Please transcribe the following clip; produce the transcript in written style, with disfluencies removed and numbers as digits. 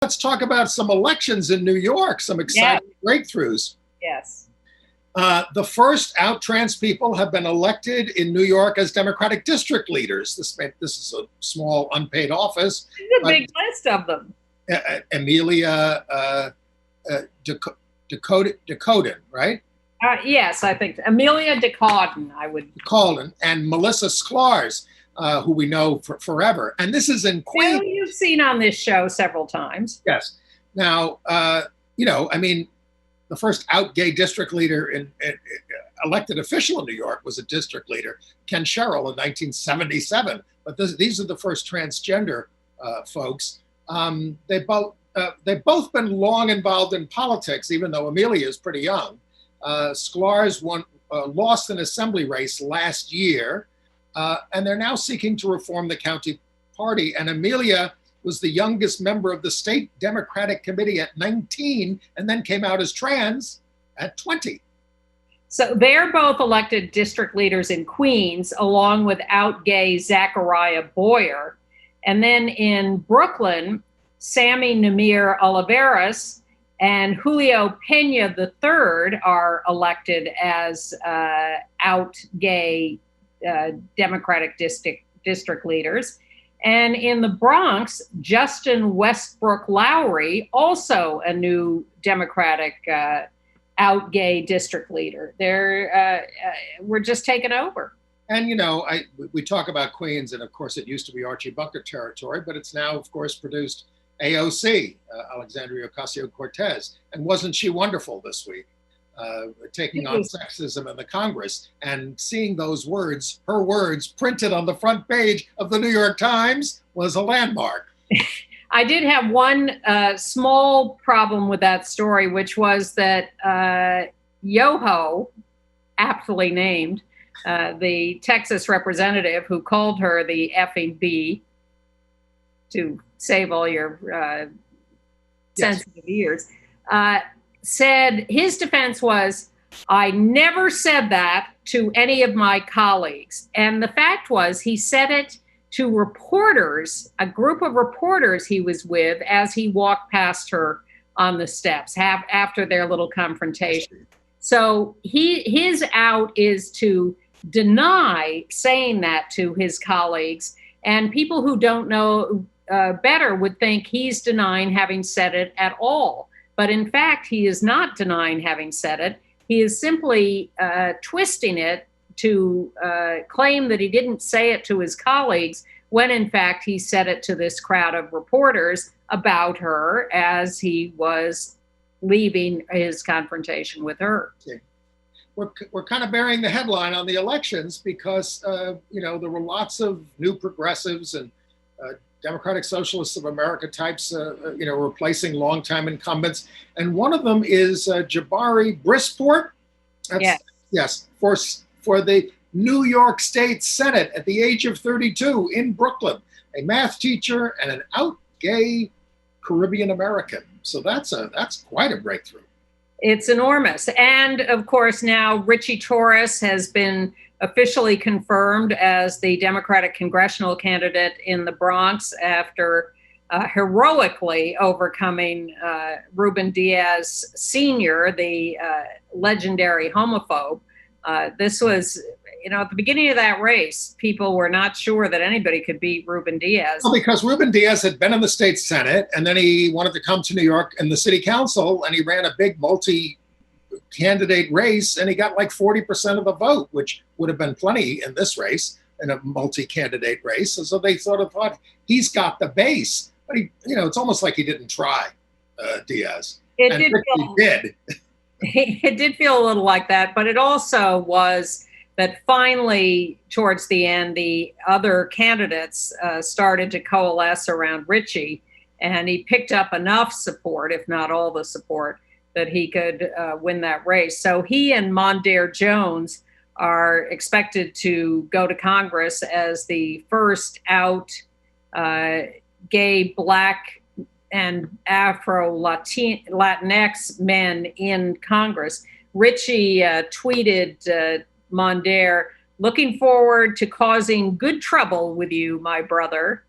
Let's talk about some elections in New York, some exciting breakthroughs. Yes. The first out trans people have been elected in New York as Democratic district leaders. This is a small unpaid office. There's a big list of them. Amelia Decoden, right? Yes, I think Amelia Decoden, Decoden, and Melissa Sklarz, who we know forever. And this is in Queens. You've seen on this show several times. Yes. Now, the first out gay district leader in elected official in New York was a district leader, Ken Sherrill, in 1977. But these are the first transgender folks. They've both been long involved in politics, even though Amelia is pretty young. Sklarz lost an assembly race last year, and they're now seeking to reform the county party. And Amelia was the youngest member of the state Democratic Committee at 19, and then came out as trans at 20. So they're both elected district leaders in Queens, along with out gay Zachariah Boyer. And then in Brooklyn, Sammy Namir Oliveras and Julio Pena III are elected as out gay Democratic district leaders. And in the Bronx, Justin Westbrook Lowry, also a new Democratic out gay district leader. We're just taking over. And, we talk about Queens, and of course it used to be Archie Bunker territory, but it's now, of course, produced AOC, Alexandria Ocasio-Cortez. And wasn't she wonderful this week, taking on sexism in the Congress and seeing those words, her words, printed on the front page of the New York Times was a landmark. I did have one small problem with that story, which was that Yoho, aptly named, the Texas representative who called her the effing bee, to save all your sensitive ears, said his defense was, I never said that to any of my colleagues. And the fact was, he said it to reporters, a group of reporters he was with as he walked past her on the steps after their little confrontation. So his out is to deny saying that to his colleagues, and people who don't know better would think he's denying having said it at all. But in fact, he is not denying having said it. He is simply twisting it to claim that he didn't say it to his colleagues, when in fact he said it to this crowd of reporters about her as he was leaving his confrontation with her. We're kind of bearing the headline on the elections because, there were lots of new progressives and Democratic Socialists of America types, replacing longtime incumbents. And one of them is Jabari Brisport. Yes, for the New York State Senate at the age of 32 in Brooklyn, a math teacher and an out gay Caribbean American. So that's quite a breakthrough. It's enormous. And of course, now Richie Torres has been officially confirmed as the Democratic congressional candidate in the Bronx after heroically overcoming Ruben Diaz Sr., the legendary homophobe. This was, at the beginning of that race, people were not sure that anybody could beat Ruben Diaz. Well, because Ruben Diaz had been in the state Senate, and then he wanted to come to New York in the city council, and he ran a big multi-candidate race, and he got like 40% of the vote, which would have been plenty in this race, in a multi-candidate race. And so they sort of thought, he's got the base. But he, it's almost like he didn't try, Diaz. He did. It did feel a little like that, but it also was that finally, towards the end, the other candidates started to coalesce around Richie, and he picked up enough support, if not all the support, that he could win that race. So he and Mondaire Jones are expected to go to Congress as the first out gay, Black, and Afro-Latinx men in Congress. Richie tweeted Mondaire, looking forward to causing good trouble with you, my brother.